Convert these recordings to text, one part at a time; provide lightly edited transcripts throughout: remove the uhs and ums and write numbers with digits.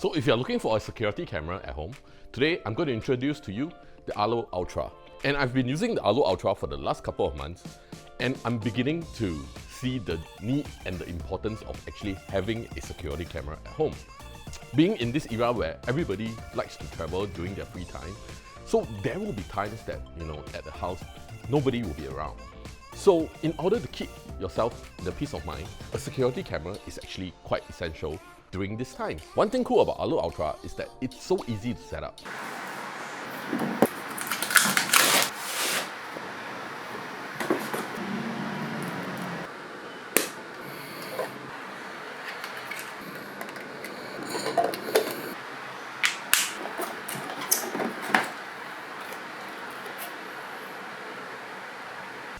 So if you're looking for a security camera at home, today I'm going to introduce to you the Arlo Ultra. And I've been using the Arlo Ultra for the last couple of months, and I'm beginning to see the need and the importance of actually having a security camera at home. Being in this era where everybody likes to travel during their free time, so there will be times that, at the house, nobody will be around. So in order to keep yourself the peace of mind, a security camera is actually quite essential during this time. One thing cool about Arlo Ultra is that it's so easy to set up.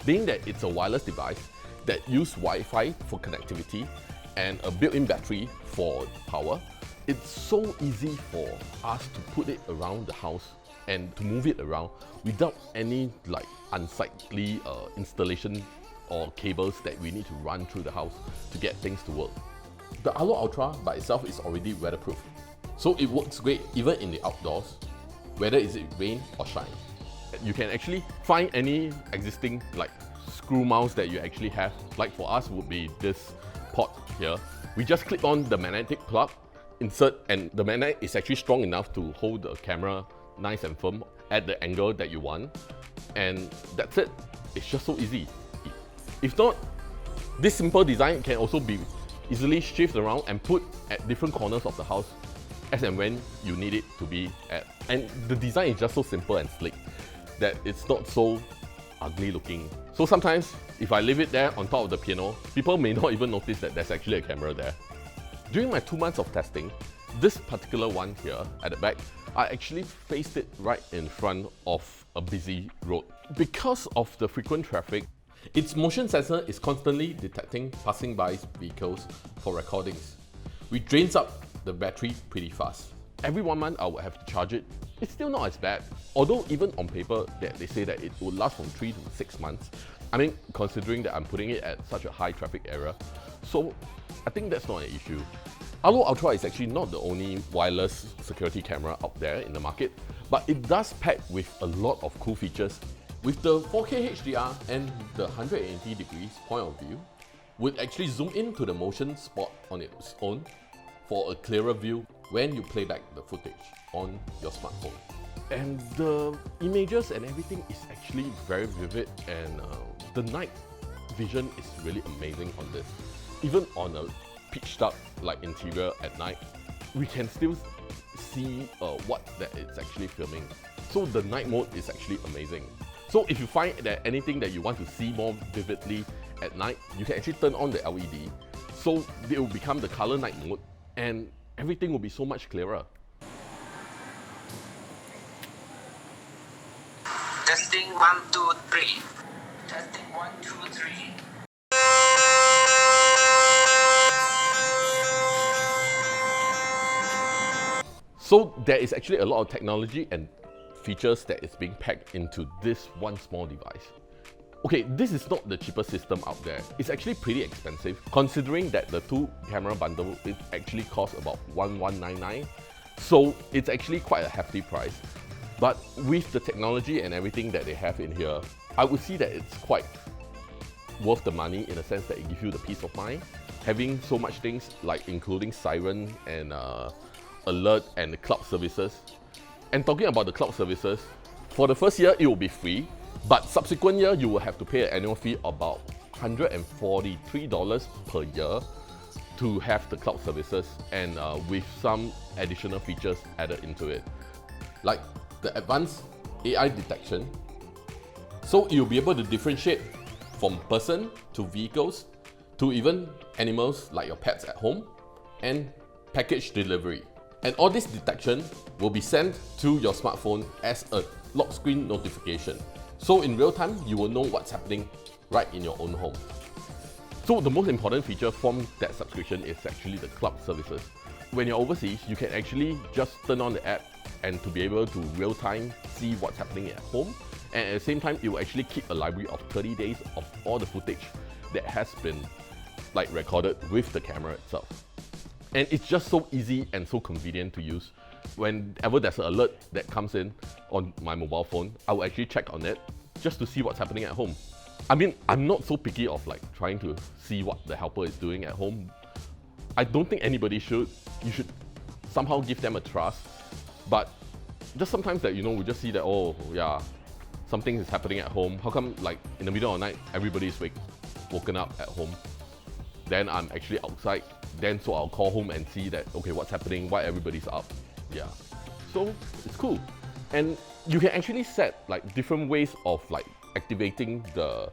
Being that it's a wireless device that uses Wi-Fi for connectivity and a built-in battery for power, it's so easy for us to put it around the house and to move it around without any unsightly installation or cables that we need to run through the house to get things to work. The Arlo Ultra by itself is already weatherproof, so it works great even in the outdoors, whether it's rain or shine. You can actually find any existing screw mounts that you actually have. Like for us would be this port here. We just clip on the magnetic plug, insert, and the magnet is actually strong enough to hold the camera nice and firm at the angle that you want. And that's it. It's just so easy. If not, this simple design can also be easily shifted around and put at different corners of the house as and when you need it to be at. And the design is just so simple and slick that it's not so ugly looking. So sometimes, if I leave it there on top of the piano, people may not even notice that there's actually a camera there. During my 2 months of testing, this particular one here at the back, I actually placed it right in front of a busy road. Because of the frequent traffic, its motion sensor is constantly detecting passing by vehicles for recordings, which drains up the battery pretty fast. Every 1 month I would have to charge it. It's still not as bad, although even on paper that they say that it will last from 3 to 6 months. I mean, considering that I'm putting it at such a high traffic area, so I think that's not an issue. Arlo Ultra is actually not the only wireless security camera out there in the market, but it does pack with a lot of cool features. With the 4K HDR and the 180 degrees point of view, would actually zoom into the motion spot on its own for a clearer view when you play back the footage on your smartphone. And the images and everything is actually very vivid, and the night vision is really amazing on this. Even on a pitch dark interior at night, we can still see what that it's actually filming. So the night mode is actually amazing. So if you find that anything that you want to see more vividly at night, you can actually turn on the LED. So it will become the color night mode, and everything will be so much clearer. Testing 1, 2, 3. Testing 1, 2, 3. So there is actually a lot of technology and features that is being packed into this one small device. Okay, this is not the cheapest system out there. It's actually pretty expensive, considering that the 2 camera bundle it actually costs about $1199. So it's actually quite a hefty price. But with the technology and everything that they have in here, I would see that it's quite worth the money in the sense that it gives you the peace of mind. Having so much things including siren and alert and the cloud services. And talking about the cloud services, for the first year it will be free, but subsequent year you will have to pay an annual fee about $143 per year to have the cloud services, and with some additional features added into it, like the advanced AI detection. So you'll be able to differentiate from person to vehicles to even animals like your pets at home, and package delivery. And all this detection will be sent to your smartphone as a lock screen notification. So in real time, you will know what's happening right in your own home. So the most important feature from that subscription is actually the cloud services. When you're overseas, you can actually just turn on the app and to be able to real time see what's happening at home. And at the same time, it will actually keep a library of 30 days of all the footage that has been recorded with the camera itself. And it's just so easy and so convenient to use. Whenever there's an alert that comes in on my mobile phone, I will actually check on it just to see what's happening at home. I mean, I'm not so picky of like trying to see what the helper is doing at home. I don't think anybody should. You should somehow give them a trust. But just sometimes that, you know, we just see that, oh yeah, something is happening at home. How come like in the middle of the night, everybody is woken up at home? Then I'm actually outside. Then so I'll call home and see that, okay, what's happening, why everybody's up. Yeah, so it's cool. And you can actually set like different ways of like activating the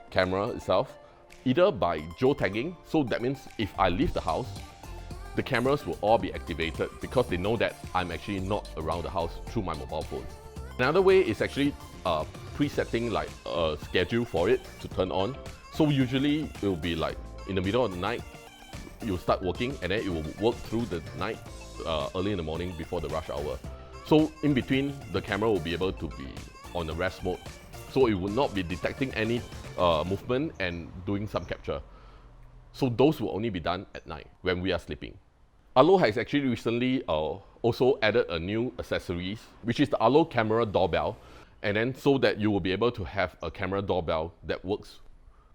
camera itself, either by geotagging. So that means if I leave the house, the cameras will all be activated because they know that I'm actually not around the house through my mobile phone. Another way is actually presetting like a schedule for it to turn on. So usually it will be like in the middle of the night, you'll start working and then it will work through the night, early in the morning before the rush hour. So in between, the camera will be able to be on the rest mode. So it will not be detecting any movement and doing some capture. So those will only be done at night when we are sleeping. Arlo has actually recently also added a new accessories, which is the Arlo camera doorbell. And then so that you will be able to have a camera doorbell that works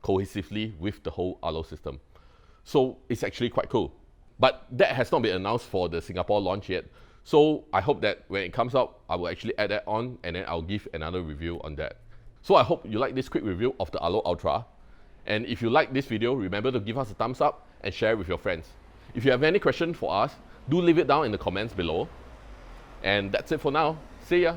cohesively with the whole Arlo system. So it's actually quite cool. But that has not been announced for the Singapore launch yet. So I hope that when it comes out, I will actually add that on and then I'll give another review on that. So I hope you like this quick review of the Arlo Ultra. And if you like this video, remember to give us a thumbs up and share it with your friends. If you have any questions for us, do leave it down in the comments below. And that's it for now. See ya!